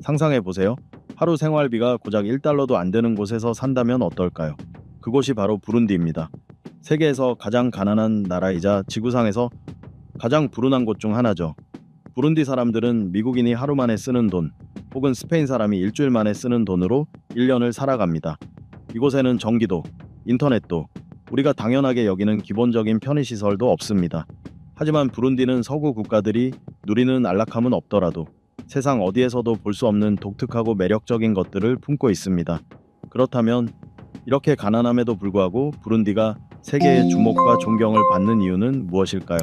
상상해보세요. 하루 생활비가 고작 1달러도 안 되는 곳에서 산다면 어떨까요? 그곳이 바로 부룬디입니다. 세계에서 가장 가난한 나라이자 지구상에서 가장 불운한 곳 중 하나죠. 부룬디 사람들은 미국인이 하루 만에 쓰는 돈, 혹은 스페인 사람이 일주일 만에 쓰는 돈으로 1년을 살아갑니다. 이곳에는 전기도, 인터넷도, 우리가 당연하게 여기는 기본적인 편의시설도 없습니다. 하지만 부룬디는 서구 국가들이 누리는 안락함은 없더라도 세상 어디에서도 볼 수 없는 독특하고 매력적인 것들을 품고 있습니다. 그렇다면 이렇게 가난함에도 불구하고 부룬디가 세계의 주목과 존경을 받는 이유는 무엇일까요?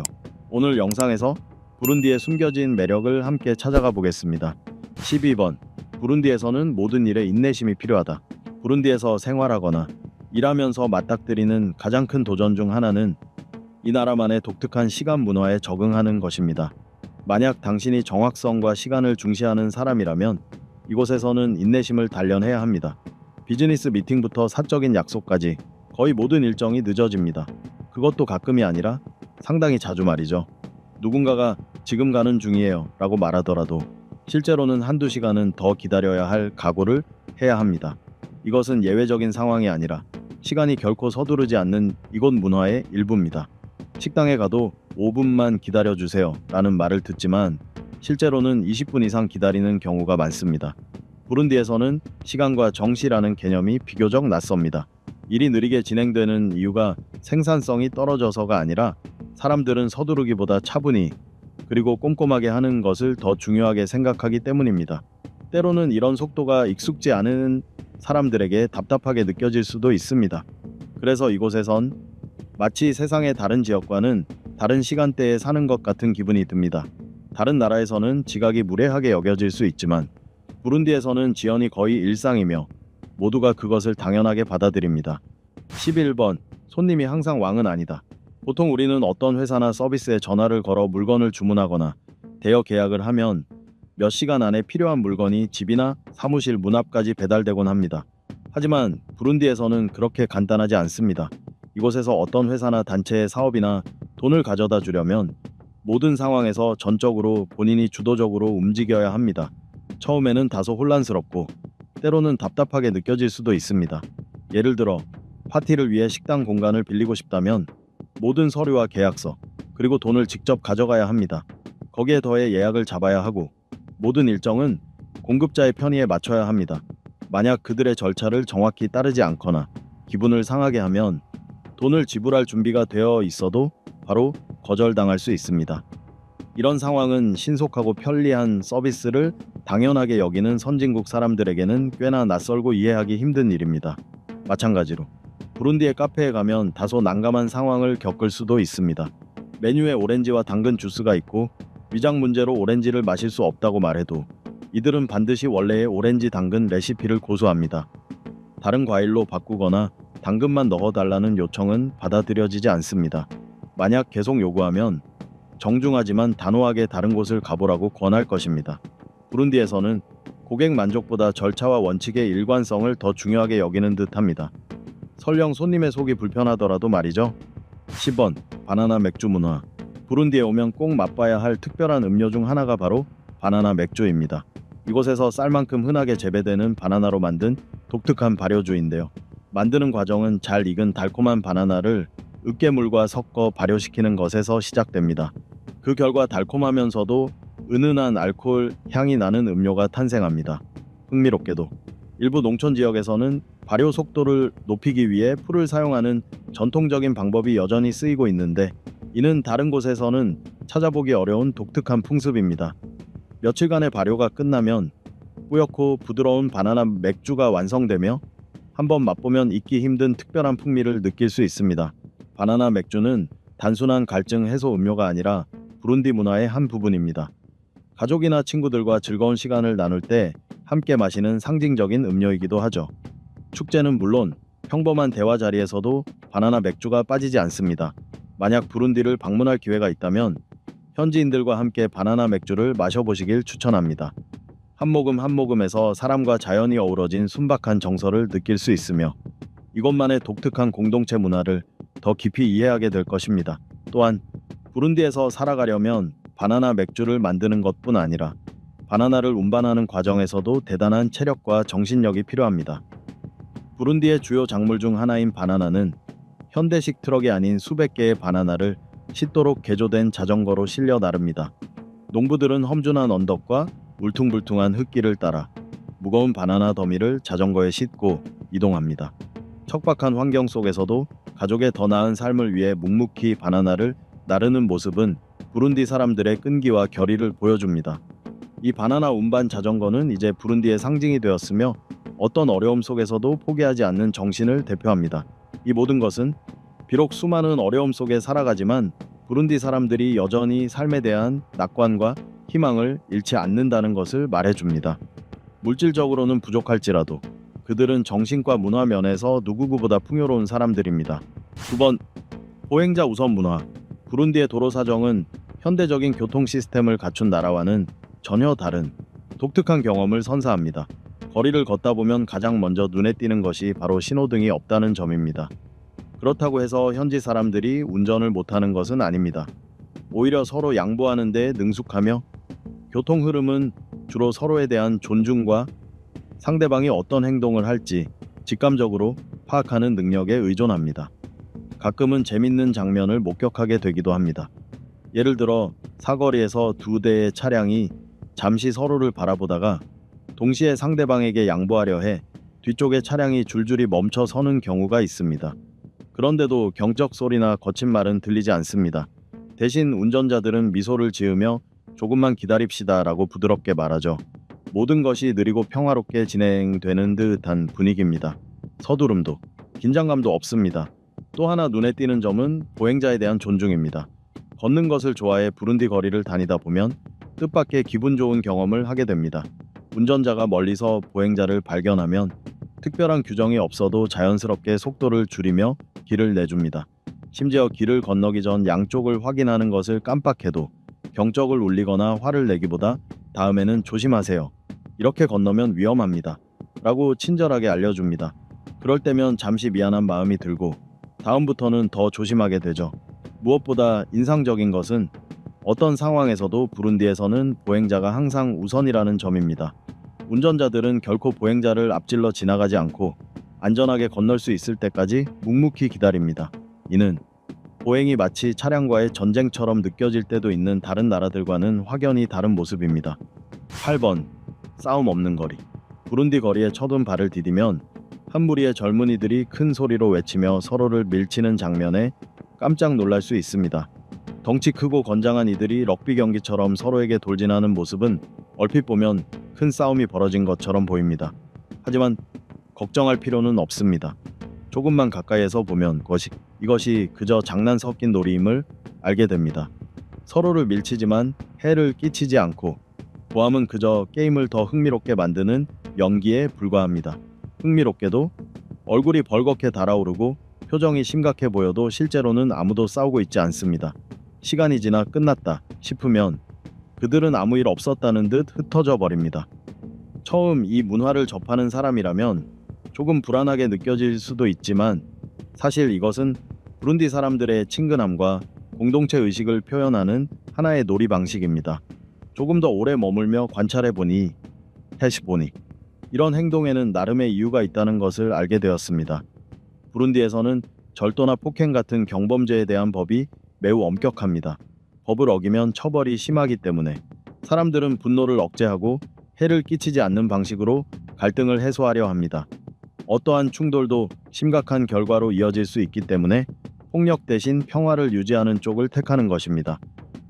오늘 영상에서 부룬디의 숨겨진 매력을 함께 찾아가 보겠습니다. 12번. 부룬디에서는 모든 일에 인내심이 필요하다. 부룬디에서 생활하거나 일하면서 맞닥뜨리는 가장 큰 도전 중 하나는 이 나라만의 독특한 시간 문화에 적응하는 것입니다. 만약 당신이 정확성과 시간을 중시하는 사람이라면 이곳에서는 인내심을 단련해야 합니다. 비즈니스 미팅부터 사적인 약속까지 거의 모든 일정이 늦어집니다. 그것도 가끔이 아니라 상당히 자주 말이죠. 누군가가 지금 가는 중이에요 라고 말하더라도 실제로는 한두 시간은 더 기다려야 할 각오를 해야 합니다. 이것은 예외적인 상황이 아니라 시간이 결코 서두르지 않는 이곳 문화의 일부입니다. 식당에 가도 5분만 기다려주세요 라는 말을 듣지만 실제로는 20분 이상 기다리는 경우가 많습니다. 부룬디에서는 시간과 정시라는 개념이 비교적 낯섭니다. 일이 느리게 진행되는 이유가 생산성이 떨어져서가 아니라 사람들은 서두르기보다 차분히 그리고 꼼꼼하게 하는 것을 더 중요하게 생각하기 때문입니다. 때로는 이런 속도가 익숙지 않은 사람들에게 답답하게 느껴질 수도 있습니다. 그래서 이곳에선 마치 세상의 다른 지역과는 다른 시간대에 사는 것 같은 기분이 듭니다. 다른 나라에서는 지각이 무례하게 여겨질 수 있지만 부룬디에서는 지연이 거의 일상이며 모두가 그것을 당연하게 받아들입니다. 11번. 손님이 항상 왕은 아니다. 보통 우리는 어떤 회사나 서비스에 전화를 걸어 물건을 주문하거나 대여 계약을 하면 몇 시간 안에 필요한 물건이 집이나 사무실 문 앞까지 배달되곤 합니다. 하지만 부룬디에서는 그렇게 간단하지 않습니다. 이곳에서 어떤 회사나 단체의 사업이나 돈을 가져다 주려면 모든 상황에서 전적으로 본인이 주도적으로 움직여야 합니다. 처음에는 다소 혼란스럽고 때로는 답답하게 느껴질 수도 있습니다. 예를 들어 파티를 위해 식당 공간을 빌리고 싶다면 모든 서류와 계약서, 그리고 돈을 직접 가져가야 합니다. 거기에 더해 예약을 잡아야 하고 모든 일정은 공급자의 편의에 맞춰야 합니다. 만약 그들의 절차를 정확히 따르지 않거나 기분을 상하게 하면 돈을 지불할 준비가 되어 있어도 바로 거절당할 수 있습니다. 이런 상황은 신속하고 편리한 서비스를 당연하게 여기는 선진국 사람들에게는 꽤나 낯설고 이해하기 힘든 일입니다. 마찬가지로 부룬디의 카페에 가면 다소 난감한 상황을 겪을 수도 있습니다. 메뉴에 오렌지와 당근 주스가 있고 위장 문제로 오렌지를 마실 수 없다고 말해도 이들은 반드시 원래의 오렌지 당근 레시피를 고수합니다. 다른 과일로 바꾸거나 당근만 넣어달라는 요청은 받아들여지지 않습니다. 만약 계속 요구하면 정중하지만 단호하게 다른 곳을 가보라고 권할 것입니다. 부룬디에서는 고객 만족보다 절차와 원칙의 일관성을 더 중요하게 여기는 듯합니다. 설령 손님의 속이 불편하더라도 말이죠. 10번. 바나나 맥주 문화. 부룬디에 오면 꼭 맛봐야 할 특별한 음료 중 하나가 바로 바나나 맥주입니다. 이곳에서 쌀만큼 흔하게 재배되는 바나나로 만든 독특한 발효주인데요. 만드는 과정은 잘 익은 달콤한 바나나를 으깨물과 섞어 발효시키는 것에서 시작됩니다. 그 결과 달콤하면서도 은은한 알코올 향이 나는 음료가 탄생합니다. 흥미롭게도 일부 농촌 지역에서는 발효 속도를 높이기 위해 풀을 사용하는 전통적인 방법이 여전히 쓰이고 있는데 이는 다른 곳에서는 찾아보기 어려운 독특한 풍습입니다. 며칠간의 발효가 끝나면 뿌옇고 부드러운 바나나 맥주가 완성되며 한번 맛보면 잊기 힘든 특별한 풍미를 느낄 수 있습니다. 바나나 맥주는 단순한 갈증 해소 음료가 아니라 부룬디 문화의 한 부분입니다. 가족이나 친구들과 즐거운 시간을 나눌 때 함께 마시는 상징적인 음료이기도 하죠. 축제는 물론 평범한 대화 자리에서도 바나나 맥주가 빠지지 않습니다. 만약 부룬디를 방문할 기회가 있다면 현지인들과 함께 바나나 맥주를 마셔보시길 추천합니다. 한 모금 한 모금에서 사람과 자연이 어우러진 순박한 정서를 느낄 수 있으며 이것만의 독특한 공동체 문화를 더 깊이 이해하게 될 것입니다. 또한 부룬디에서 살아가려면 바나나 맥주를 만드는 것뿐 아니라 바나나를 운반하는 과정에서도 대단한 체력과 정신력이 필요합니다. 부룬디의 주요 작물 중 하나인 바나나는 현대식 트럭이 아닌 수백 개의 바나나를 싣도록 개조된 자전거로 실려 나릅니다. 농부들은 험준한 언덕과 울퉁불퉁한 흙길을 따라 무거운 바나나 더미를 자전거에 싣고 이동합니다. 척박한 환경 속에서도 가족의 더 나은 삶을 위해 묵묵히 바나나를 나르는 모습은 부룬디 사람들의 끈기와 결의를 보여줍니다. 이 바나나 운반 자전거는 이제 부룬디의 상징이 되었으며 어떤 어려움 속에서도 포기하지 않는 정신을 대표합니다. 이 모든 것은 비록 수많은 어려움 속에 살아가지만 부룬디 사람들이 여전히 삶에 대한 낙관과 희망을 잃지 않는다는 것을 말해줍니다. 물질적으로는 부족할지라도 그들은 정신과 문화 면에서 누구보다 풍요로운 사람들입니다. 2번, 보행자 우선 문화. 부룬디의 도로 사정은 현대적인 교통 시스템을 갖춘 나라와는 전혀 다른 독특한 경험을 선사합니다. 거리를 걷다 보면 가장 먼저 눈에 띄는 것이 바로 신호등이 없다는 점입니다. 그렇다고 해서 현지 사람들이 운전을 못하는 것은 아닙니다. 오히려 서로 양보하는 데 능숙하며 교통 흐름은 주로 서로에 대한 존중과 상대방이 어떤 행동을 할지 직감적으로 파악하는 능력에 의존합니다. 가끔은 재밌는 장면을 목격하게 되기도 합니다. 예를 들어 사거리에서 두 대의 차량이 잠시 서로를 바라보다가 동시에 상대방에게 양보하려 해 뒤쪽의 차량이 줄줄이 멈춰 서는 경우가 있습니다. 그런데도 경적 소리나 거친 말은 들리지 않습니다. 대신 운전자들은 미소를 지으며 조금만 기다립시다 라고 부드럽게 말하죠. 모든 것이 느리고 평화롭게 진행되는 듯한 분위기입니다. 서두름도 긴장감도 없습니다. 또 하나 눈에 띄는 점은 보행자에 대한 존중입니다. 걷는 것을 좋아해 부룬디 거리를 다니다 보면 뜻밖의 기분 좋은 경험을 하게 됩니다. 운전자가 멀리서 보행자를 발견하면 특별한 규정이 없어도 자연스럽게 속도를 줄이며 길을 내줍니다. 심지어 길을 건너기 전 양쪽을 확인하는 것을 깜빡해도 경적을 울리거나 화를 내기보다 다음에는 조심하세요. 이렇게 건너면 위험합니다. 라고 친절하게 알려줍니다. 그럴 때면 잠시 미안한 마음이 들고 다음부터는 더 조심하게 되죠. 무엇보다 인상적인 것은 어떤 상황에서도 부룬디에서는 보행자가 항상 우선이라는 점입니다. 운전자들은 결코 보행자를 앞질러 지나가지 않고 안전하게 건널 수 있을 때까지 묵묵히 기다립니다. 이는 보행이 마치 차량과의 전쟁처럼 느껴질 때도 있는 다른 나라들과는 확연히 다른 모습입니다. 8번, 싸움 없는 거리. 부룬디 거리에 첫운 발을 디디면 한 무리의 젊은이들이 큰 소리로 외치며 서로를 밀치는 장면에 깜짝 놀랄 수 있습니다. 덩치 크고 건장한 이들이 럭비 경기처럼 서로에게 돌진하는 모습은 얼핏 보면 큰 싸움이 벌어진 것처럼 보입니다. 하지만 걱정할 필요는 없습니다. 조금만 가까이에서 보면 이것이 그저 장난 섞인 놀이임을 알게 됩니다. 서로를 밀치지만 해를 끼치지 않고 보함은 그저 게임을 더 흥미롭게 만드는 연기에 불과합니다. 흥미롭게도 얼굴이 벌겋게 달아오르고 표정이 심각해 보여도 실제로는 아무도 싸우고 있지 않습니다. 시간이 지나 끝났다 싶으면 그들은 아무 일 없었다는 듯 흩어져 버립니다. 처음 이 문화를 접하는 사람이라면 조금 불안하게 느껴질 수도 있지만 사실 이것은 부룬디 사람들의 친근함과 공동체 의식을 표현하는 하나의 놀이 방식입니다. 조금 더 오래 머물며 관찰해보니 이런 행동에는 나름의 이유가 있다는 것을 알게 되었습니다. 부룬디에서는 절도나 폭행 같은 경범죄에 대한 법이 매우 엄격합니다. 법을 어기면 처벌이 심하기 때문에 사람들은 분노를 억제하고 해를 끼치지 않는 방식으로 갈등을 해소하려 합니다. 어떠한 충돌도 심각한 결과로 이어질 수 있기 때문에 폭력 대신 평화를 유지하는 쪽을 택하는 것입니다.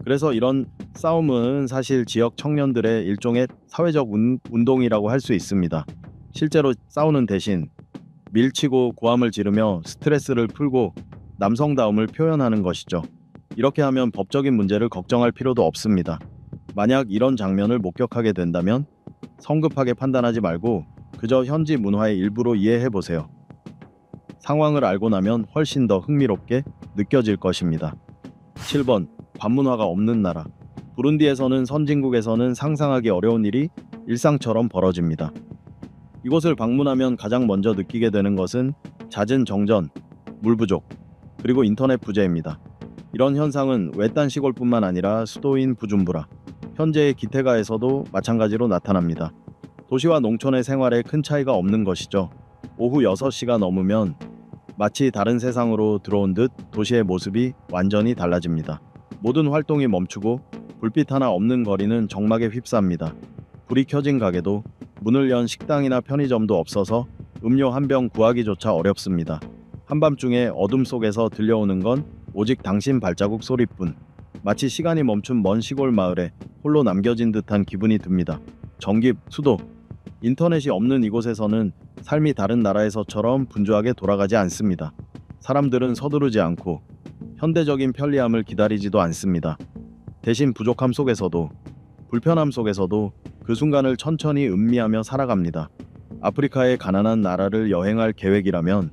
그래서 이런 싸움은 사실 지역 청년들의 일종의 사회적 운동이라고 할 수 있습니다. 실제로 싸우는 대신 밀치고 고함을 지르며 스트레스를 풀고 남성다움을 표현하는 것이죠. 이렇게 하면 법적인 문제를 걱정할 필요도 없습니다. 만약 이런 장면을 목격하게 된다면 성급하게 판단하지 말고 그저 현지 문화의 일부로 이해해보세요. 상황을 알고 나면 훨씬 더 흥미롭게 느껴질 것입니다. 7번, 관문화가 없는 나라. 부룬디에서는 선진국에서는 상상하기 어려운 일이 일상처럼 벌어집니다. 이곳을 방문하면 가장 먼저 느끼게 되는 것은 잦은 정전, 물 부족, 그리고 인터넷 부재입니다. 이런 현상은 외딴 시골뿐만 아니라 수도인 부줌부라, 현재의 기태가에서도 마찬가지로 나타납니다. 도시와 농촌의 생활에 큰 차이가 없는 것이죠. 오후 6시가 넘으면 마치 다른 세상으로 들어온 듯 도시의 모습이 완전히 달라집니다. 모든 활동이 멈추고 불빛 하나 없는 거리는 정막에 휩쌉니다. 불이 켜진 가게도 문을 연 식당이나 편의점도 없어서 음료 한 병 구하기조차 어렵습니다. 한밤중에 어둠 속에서 들려오는 건 오직 당신 발자국 소리뿐. 마치 시간이 멈춘 먼 시골 마을에 홀로 남겨진 듯한 기분이 듭니다. 전기, 수도, 인터넷이 없는 이곳에서는 삶이 다른 나라에서처럼 분주하게 돌아가지 않습니다. 사람들은 서두르지 않고 현대적인 편리함을 기다리지도 않습니다. 대신 부족함 속에서도, 불편함 속에서도 그 순간을 천천히 음미하며 살아갑니다. 아프리카의 가난한 나라를 여행할 계획이라면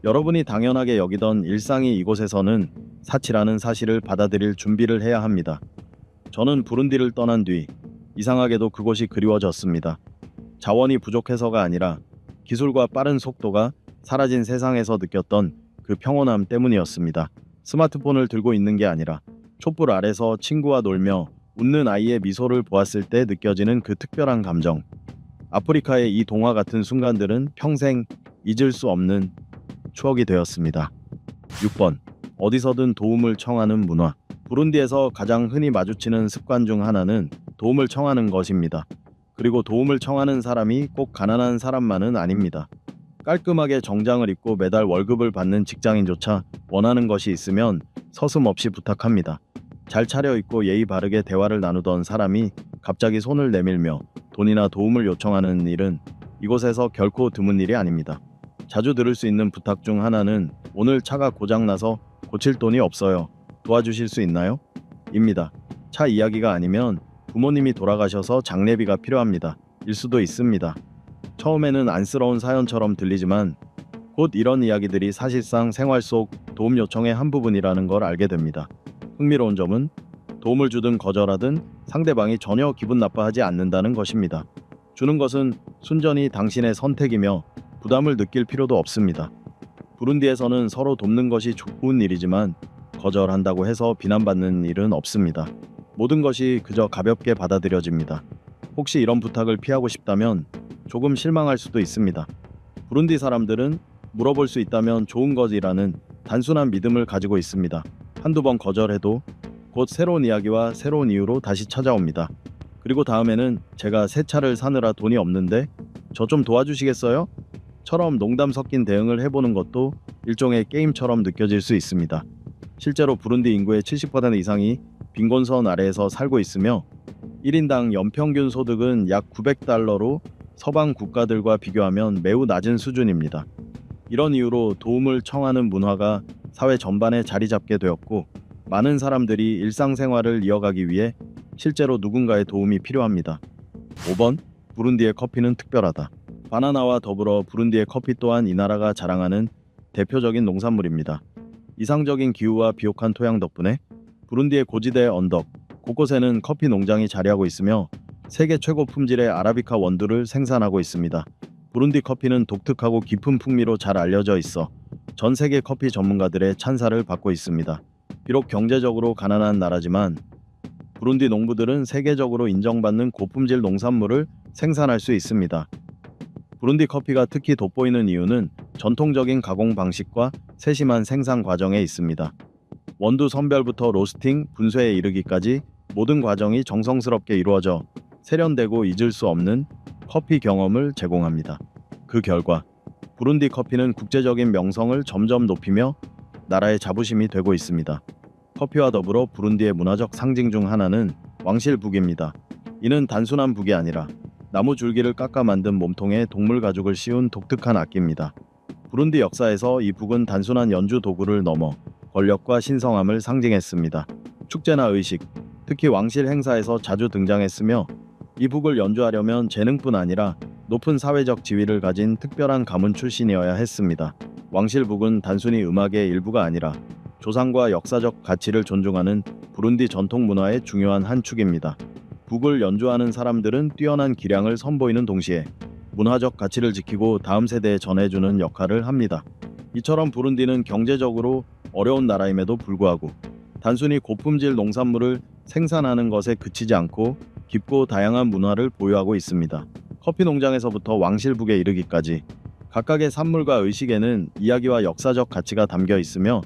여러분이 당연하게 여기던 일상이 이곳에서는 사치라는 사실을 받아들일 준비를 해야 합니다. 저는 부룬디를 떠난 뒤 이상하게도 그곳이 그리워졌습니다. 자원이 부족해서가 아니라 기술과 빠른 속도가 사라진 세상에서 느꼈던 그 평온함 때문이었습니다. 스마트폰을 들고 있는 게 아니라 촛불 아래서 친구와 놀며 웃는 아이의 미소를 보았을 때 느껴지는 그 특별한 감정. 아프리카의 이 동화 같은 순간들은 평생 잊을 수 없는 추억이 되었습니다. 6번. 어디서든 도움을 청하는 문화. 부룬디에서 가장 흔히 마주치는 습관 중 하나는 도움을 청하는 것입니다. 그리고 도움을 청하는 사람이 꼭 가난한 사람만은 아닙니다. 깔끔하게 정장을 입고 매달 월급을 받는 직장인조차 원하는 것이 있으면 서슴없이 부탁합니다. 잘 차려입고 예의 바르게 대화를 나누던 사람이 갑자기 손을 내밀며 돈이나 도움을 요청하는 일은 이곳에서 결코 드문 일이 아닙니다. 자주 들을 수 있는 부탁 중 하나는 오늘 차가 고장나서 고칠 돈이 없어요. 도와주실 수 있나요? 입니다. 차 이야기가 아니면 부모님이 돌아가셔서 장례비가 필요합니다. 일 수도 있습니다. 처음에는 안쓰러운 사연처럼 들리지만 곧 이런 이야기들이 사실상 생활 속 도움 요청의 한 부분이라는 걸 알게 됩니다. 흥미로운 점은 도움을 주든 거절하든 상대방이 전혀 기분 나빠하지 않는다는 것입니다. 주는 것은 순전히 당신의 선택이며 부담을 느낄 필요도 없습니다. 부룬디에서는 서로 돕는 것이 좋은 일이지만 거절한다고 해서 비난받는 일은 없습니다. 모든 것이 그저 가볍게 받아들여집니다. 혹시 이런 부탁을 피하고 싶다면 조금 실망할 수도 있습니다. 부룬디 사람들은 물어볼 수 있다면 좋은 것이라는 단순한 믿음을 가지고 있습니다. 한두 번 거절해도 곧 새로운 이야기와 새로운 이유로 다시 찾아옵니다. 그리고 다음에는 제가 새 차를 사느라 돈이 없는데 저 좀 도와주시겠어요? 처럼 농담 섞인 대응을 해보는 것도 일종의 게임처럼 느껴질 수 있습니다. 실제로 부룬디 인구의 70% 이상이 빈곤선 아래에서 살고 있으며 1인당 연평균 소득은 약 900달러로 서방 국가들과 비교하면 매우 낮은 수준입니다. 이런 이유로 도움을 청하는 문화가 사회 전반에 자리 잡게 되었고 많은 사람들이 일상생활을 이어가기 위해 실제로 누군가의 도움이 필요합니다. 5번. 부룬디의 커피는 특별하다. 바나나와 더불어 부룬디의 커피 또한 이 나라가 자랑하는 대표적인 농산물입니다. 이상적인 기후와 비옥한 토양 덕분에 부룬디의 고지대 언덕, 곳곳에는 커피 농장이 자리하고 있으며 세계 최고 품질의 아라비카 원두를 생산하고 있습니다. 부룬디 커피는 독특하고 깊은 풍미로 잘 알려져 있어 전 세계 커피 전문가들의 찬사를 받고 있습니다. 비록 경제적으로 가난한 나라지만 부룬디 농부들은 세계적으로 인정받는 고품질 농산물을 생산할 수 있습니다. 부룬디 커피가 특히 돋보이는 이유는 전통적인 가공 방식과 세심한 생산 과정에 있습니다. 원두 선별부터 로스팅, 분쇄에 이르기까지 모든 과정이 정성스럽게 이루어져 세련되고 잊을 수 없는 커피 경험을 제공합니다. 그 결과 부룬디 커피는 국제적인 명성을 점점 높이며 나라의 자부심이 되고 있습니다. 커피와 더불어 부룬디의 문화적 상징 중 하나는 왕실북입니다. 이는 단순한 북이 아니라 나무 줄기를 깎아 만든 몸통에 동물 가죽을 씌운 독특한 악기입니다. 부룬디 역사에서 이 북은 단순한 연주 도구를 넘어 권력과 신성함을 상징했습니다. 축제나 의식, 특히 왕실 행사에서 자주 등장했으며 이 북을 연주하려면 재능뿐 아니라 높은 사회적 지위를 가진 특별한 가문 출신이어야 했습니다. 왕실 북은 단순히 음악의 일부가 아니라 조상과 역사적 가치를 존중하는 부룬디 전통 문화의 중요한 한 축입니다. 북을 연주하는 사람들은 뛰어난 기량을 선보이는 동시에 문화적 가치를 지키고 다음 세대에 전해주는 역할을 합니다. 이처럼 부룬디는 경제적으로 어려운 나라임에도 불구하고 단순히 고품질 농산물을 생산하는 것에 그치지 않고 깊고 다양한 문화를 보유하고 있습니다. 커피 농장에서부터 왕실북에 이르기까지 각각의 산물과 의식에는 이야기와 역사적 가치가 담겨 있으며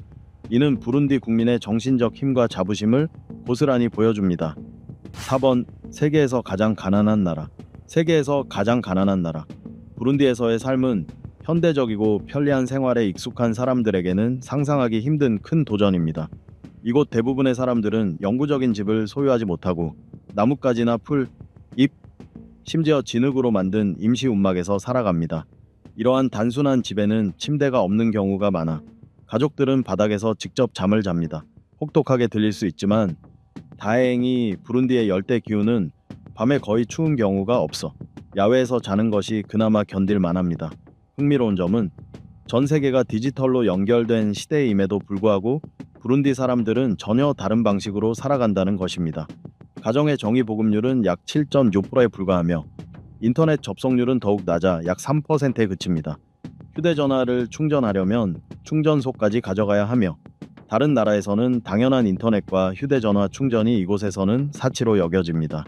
이는 부룬디 국민의 정신적 힘과 자부심을 고스란히 보여줍니다. 4번 세계에서 가장 가난한 나라. 세계에서 가장 가난한 나라. 부룬디에서의 삶은 현대적이고 편리한 생활에 익숙한 사람들에게는 상상하기 힘든 큰 도전입니다. 이곳 대부분의 사람들은 영구적인 집을 소유하지 못하고 나뭇가지나 풀, 잎, 심지어 진흙으로 만든 임시 움막에서 살아갑니다. 이러한 단순한 집에는 침대가 없는 경우가 많아 가족들은 바닥에서 직접 잠을 잡니다. 혹독하게 들릴 수 있지만 다행히 부룬디의 열대 기후는 밤에 거의 추운 경우가 없어 야외에서 자는 것이 그나마 견딜 만합니다. 흥미로운 점은 전 세계가 디지털로 연결된 시대임에도 불구하고 부룬디 사람들은 전혀 다른 방식으로 살아간다는 것입니다. 가정의 정의 보급률은 약 7.6%에 불과하며 인터넷 접속률은 더욱 낮아 약 3%에 그칩니다. 휴대전화를 충전하려면 충전소까지 가져가야 하며 다른 나라에서는 당연한 인터넷과 휴대전화 충전이 이곳에서는 사치로 여겨집니다.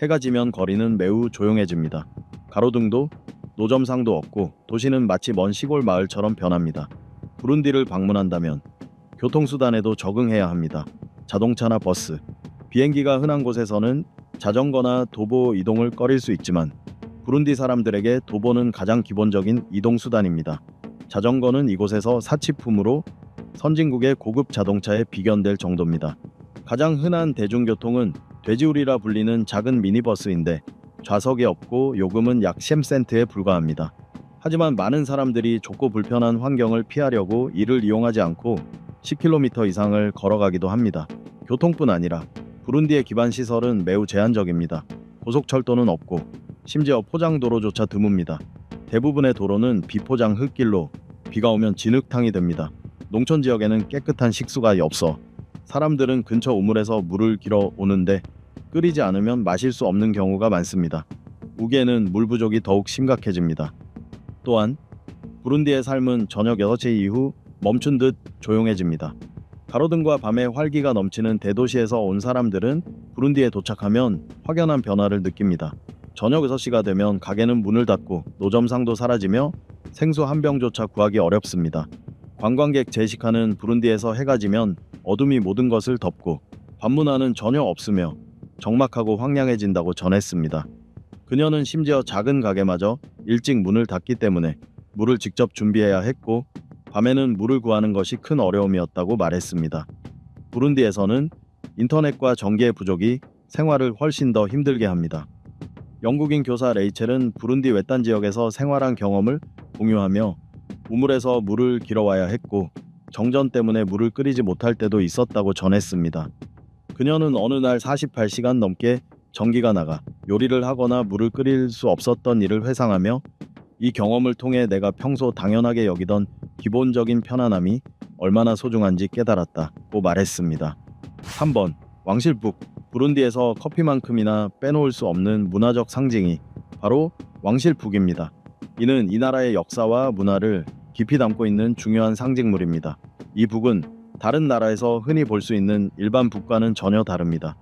해가 지면 거리는 매우 조용해집니다. 가로등도 노점상도 없고 도시는 마치 먼 시골 마을처럼 변합니다. 부룬디를 방문한다면 교통수단에도 적응해야 합니다. 자동차나 버스, 비행기가 흔한 곳에서는 자전거나 도보 이동을 꺼릴 수 있지만 부룬디 사람들에게 도보는 가장 기본적인 이동수단입니다. 자전거는 이곳에서 사치품으로 선진국의 고급 자동차에 비견될 정도입니다. 가장 흔한 대중교통은 돼지우리라 불리는 작은 미니버스인데 좌석이 없고 요금은 약 10센트에 불과합니다. 하지만 많은 사람들이 좁고 불편한 환경을 피하려고 이를 이용하지 않고 10km 이상을 걸어가기도 합니다. 교통뿐 아니라 부룬디의 기반 시설은 매우 제한적입니다. 고속철도는 없고 심지어 포장도로조차 드뭅니다. 대부분의 도로는 비포장 흙길로 비가 오면 진흙탕이 됩니다. 농촌 지역에는 깨끗한 식수가 없어 사람들은 근처 우물에서 물을 길어 오는데 끓이지 않으면 마실 수 없는 경우가 많습니다. 우기에는 물 부족이 더욱 심각해집니다. 또한 부룬디의 삶은 저녁 6시 이후 멈춘 듯 조용해집니다. 가로등과 밤에 활기가 넘치는 대도시에서 온 사람들은 부룬디에 도착하면 확연한 변화를 느낍니다. 저녁 6시가 되면 가게는 문을 닫고 노점상도 사라지며 생수 한 병조차 구하기 어렵습니다. 관광객 제시카는 부룬디에서 해가 지면 어둠이 모든 것을 덮고 밤 문화는 전혀 없으며 적막하고 황량해진다고 전했습니다. 그녀는 심지어 작은 가게마저 일찍 문을 닫기 때문에 물을 직접 준비해야 했고 밤에는 물을 구하는 것이 큰 어려움이었다고 말했습니다. 부룬디에서는 인터넷과 전기의 부족이 생활을 훨씬 더 힘들게 합니다. 영국인 교사 레이첼은 부룬디 외딴 지역에서 생활한 경험을 공유하며 우물에서 물을 길어와야 했고 정전 때문에 물을 끓이지 못할 때도 있었다고 전했습니다. 그녀는 어느 날 48시간 넘게 전기가 나가 요리를 하거나 물을 끓일 수 없었던 일을 회상하며 이 경험을 통해 내가 평소 당연하게 여기던 기본적인 편안함이 얼마나 소중한지 깨달았다고 말했습니다. 3번 왕실북. 부룬디에서 커피만큼이나 빼놓을 수 없는 문화적 상징이 바로 왕실북입니다. 이는 이 나라의 역사와 문화를 깊이 담고 있는 중요한 상징물입니다. 이 북은 다른 나라에서 흔히 볼 수 있는 일반 북과는 전혀 다릅니다.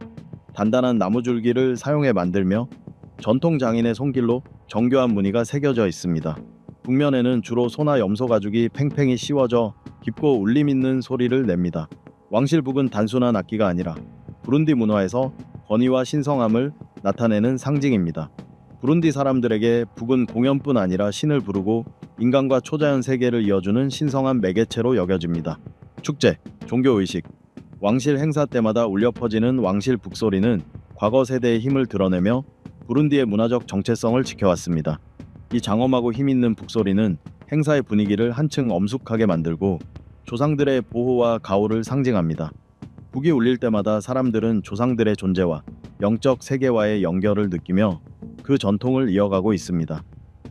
단단한 나무줄기를 사용해 만들며 전통 장인의 손길로 정교한 무늬가 새겨져 있습니다. 북면에는 주로 소나 염소 가죽이 팽팽히 씌워져 깊고 울림 있는 소리를 냅니다. 왕실북은 단순한 악기가 아니라 부룬디 문화에서 권위와 신성함을 나타내는 상징입니다. 부룬디 사람들에게 북은 공연뿐 아니라 신을 부르고 인간과 초자연 세계를 이어주는 신성한 매개체로 여겨집니다. 축제, 종교의식, 왕실 행사 때마다 울려 퍼지는 왕실 북소리는 과거 세대의 힘을 드러내며 부룬디의 문화적 정체성을 지켜왔습니다. 이 장엄하고 힘있는 북소리는 행사의 분위기를 한층 엄숙하게 만들고 조상들의 보호와 가호를 상징합니다. 북이 울릴 때마다 사람들은 조상들의 존재와 영적 세계와의 연결을 느끼며 그 전통을 이어가고 있습니다.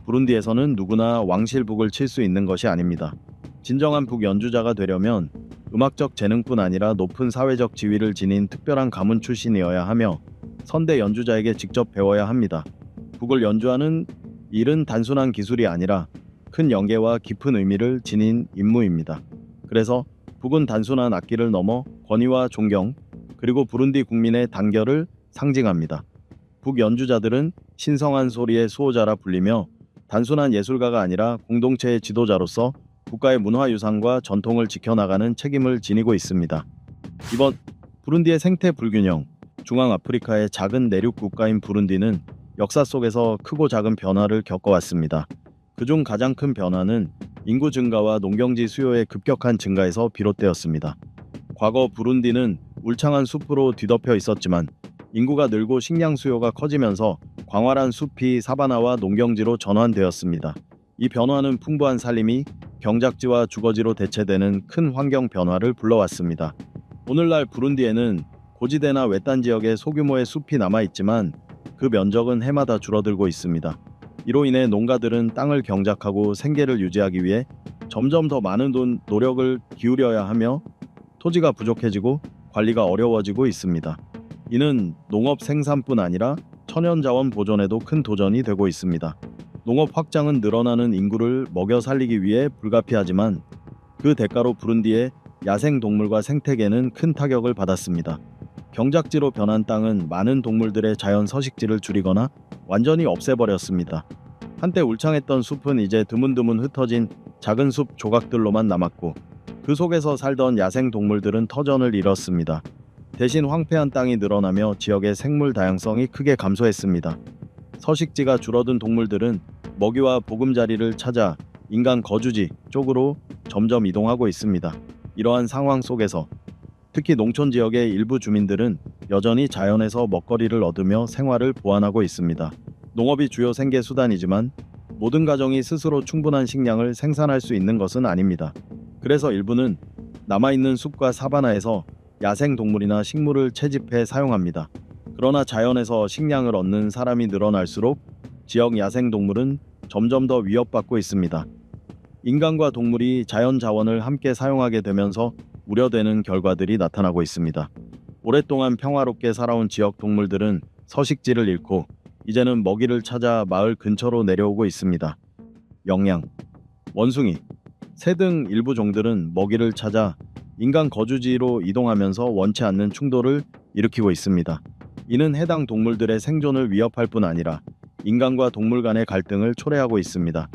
부룬디에서는 누구나 왕실북을 칠 수 있는 것이 아닙니다. 진정한 북 연주자가 되려면 음악적 재능뿐 아니라 높은 사회적 지위를 지닌 특별한 가문 출신이어야 하며 선대 연주자에게 직접 배워야 합니다. 북을 연주하는 일은 단순한 기술이 아니라 큰 영계와 깊은 의미를 지닌 임무입니다. 그래서 북은 단순한 악기를 넘어 권위와 존경, 그리고 부룬디 국민의 단결을 상징합니다. 북연주자들은 신성한 소리의 수호자라 불리며 단순한 예술가가 아니라 공동체의 지도자로서 국가의 문화유산과 전통을 지켜나가는 책임을 지니고 있습니다. 이번 부룬디의 생태 불균형. 중앙아프리카의 작은 내륙 국가인 부룬디는 역사 속에서 크고 작은 변화를 겪어왔습니다. 그중 가장 큰 변화는 인구 증가와 농경지 수요의 급격한 증가에서 비롯되었습니다. 과거 부룬디는 울창한 숲으로 뒤덮여 있었지만 인구가 늘고 식량 수요가 커지면서 광활한 숲이 사바나와 농경지로 전환되었습니다. 이 변화는 풍부한 산림이 경작지와 주거지로 대체되는 큰 환경 변화를 불러왔습니다. 오늘날 부룬디에는 고지대나 외딴 지역에 소규모의 숲이 남아있지만 그 면적은 해마다 줄어들고 있습니다. 이로 인해 농가들은 땅을 경작하고 생계를 유지하기 위해 점점 더 많은 노력을 기울여야 하며 토지가 부족해지고 관리가 어려워지고 있습니다. 이는 농업 생산뿐 아니라 천연자원 보존에도 큰 도전이 되고 있습니다. 농업 확장은 늘어나는 인구를 먹여 살리기 위해 불가피하지만 그 대가로 부룬디의 야생 동물과 생태계는 큰 타격을 받았습니다. 경작지로 변한 땅은 많은 동물들의 자연 서식지를 줄이거나 완전히 없애버렸습니다. 한때 울창했던 숲은 이제 드문드문 흩어진 작은 숲 조각들로만 남았고 그 속에서 살던 야생 동물들은 터전을 잃었습니다. 대신 황폐한 땅이 늘어나며 지역의 생물 다양성이 크게 감소했습니다. 서식지가 줄어든 동물들은 먹이와 보금자리를 찾아 인간 거주지 쪽으로 점점 이동하고 있습니다. 이러한 상황 속에서 특히 농촌 지역의 일부 주민들은 여전히 자연에서 먹거리를 얻으며 생활을 보완하고 있습니다. 농업이 주요 생계 수단이지만 모든 가정이 스스로 충분한 식량을 생산할 수 있는 것은 아닙니다. 그래서 일부는 남아있는 숲과 사바나에서 야생 동물이나 식물을 채집해 사용합니다. 그러나 자연에서 식량을 얻는 사람이 늘어날수록 지역 야생 동물은 점점 더 위협받고 있습니다. 인간과 동물이 자연 자원을 함께 사용하게 되면서 우려되는 결과들이 나타나고 있습니다. 오랫동안 평화롭게 살아온 지역 동물들은 서식지를 잃고 이제는 먹이를 찾아 마을 근처로 내려오고 있습니다. 영양, 원숭이, 새 등 일부 종들은 먹이를 찾아 인간 거주지로 이동하면서 원치 않는 충돌을 일으키고 있습니다. 이는 해당 동물들의 생존을 위협할 뿐 아니라 인간과 동물 간의 갈등을 초래하고 있습니다.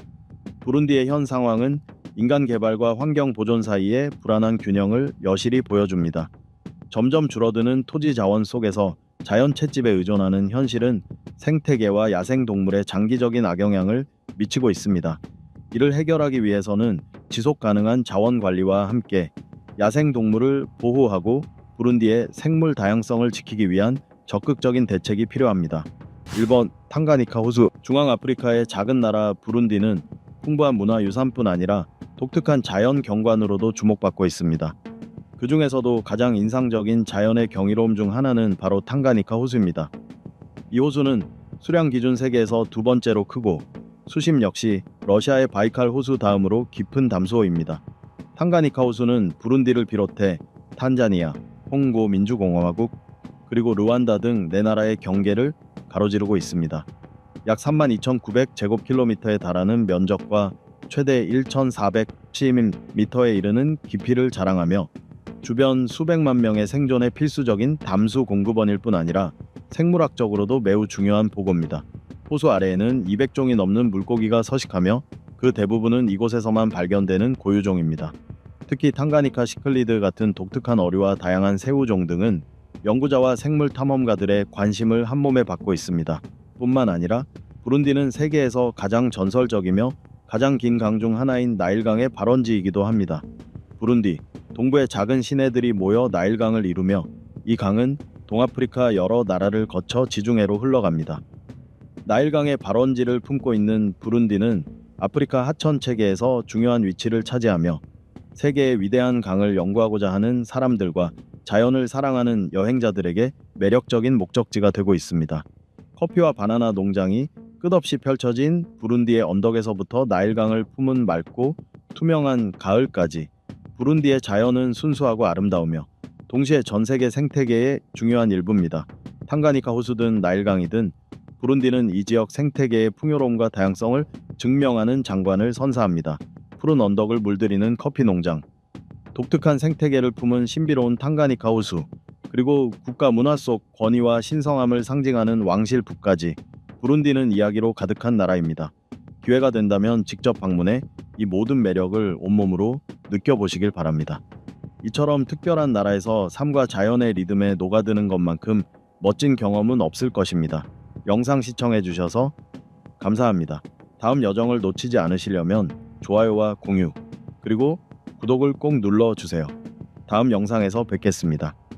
부룬디의 현 상황은 인간 개발과 환경 보존 사이의 불안한 균형을 여실히 보여줍니다. 점점 줄어드는 토지 자원 속에서 자연 채집에 의존하는 현실은 생태계와 야생 동물의 장기적인 악영향을 미치고 있습니다. 이를 해결하기 위해서는 지속 가능한 자원 관리와 함께 야생 동물을 보호하고 부룬디의 생물 다양성을 지키기 위한 적극적인 대책이 필요합니다. 1번 탕가니카 호수. 중앙아프리카의 작은 나라 부룬디는 풍부한 문화유산뿐 아니라 독특한 자연 경관으로도 주목받고 있습니다. 그 중에서도 가장 인상적인 자연의 경이로움 중 하나는 바로 탕가니카 호수입니다. 이 호수는 수량 기준 세계에서 두 번째로 크고 수심 역시 러시아의 바이칼 호수 다음으로 깊은 담수호입니다. 탕가니카 호수는 부룬디를 비롯해 탄자니아, 콩고 민주공화국, 그리고 르완다 등 네 나라의 경계를 가로지르고 있습니다. 약 32,900제곱킬로미터에 달하는 면적과 최대 1,410m에 이르는 깊이를 자랑하며 주변 수백만 명의 생존에 필수적인 담수 공급원일 뿐 아니라 생물학적으로도 매우 중요한 보고입니다. 호수 아래에는 200종이 넘는 물고기가 서식하며 그 대부분은 이곳에서만 발견되는 고유종입니다. 특히 탕가니카 시클리드 같은 독특한 어류와 다양한 새우종 등은 연구자와 생물 탐험가들의 관심을 한몸에 받고 있습니다. 뿐만 아니라 부룬디는 세계에서 가장 전설적이며 가장 긴 강 중 하나인 나일강의 발원지이기도 합니다. 부룬디 동부의 작은 시내들이 모여 나일강을 이루며 이 강은 동아프리카 여러 나라를 거쳐 지중해로 흘러갑니다. 나일강의 발원지를 품고 있는 부룬디는 아프리카 하천 체계에서 중요한 위치를 차지하며 세계의 위대한 강을 연구하고자 하는 사람들과 자연을 사랑하는 여행자들에게 매력적인 목적지가 되고 있습니다. 커피와 바나나 농장이 끝없이 펼쳐진 부룬디의 언덕에서부터 나일강을 품은 맑고 투명한 가을까지 부룬디의 자연은 순수하고 아름다우며 동시에 전 세계 생태계의 중요한 일부입니다. 탕가니카 호수든 나일강이든 부룬디는 이 지역 생태계의 풍요로움과 다양성을 증명하는 장관을 선사합니다. 푸른 언덕을 물들이는 커피 농장, 독특한 생태계를 품은 신비로운 탕가니카 호수, 그리고 국가 문화 속 권위와 신성함을 상징하는 왕실부까지 부룬디는 이야기로 가득한 나라입니다. 기회가 된다면 직접 방문해 이 모든 매력을 온몸으로 느껴보시길 바랍니다. 이처럼 특별한 나라에서 삶과 자연의 리듬에 녹아드는 것만큼 멋진 경험은 없을 것입니다. 영상 시청해 주셔서 감사합니다. 다음 여정을 놓치지 않으시려면 좋아요와 공유, 그리고 구독을 꼭 눌러주세요. 다음 영상에서 뵙겠습니다.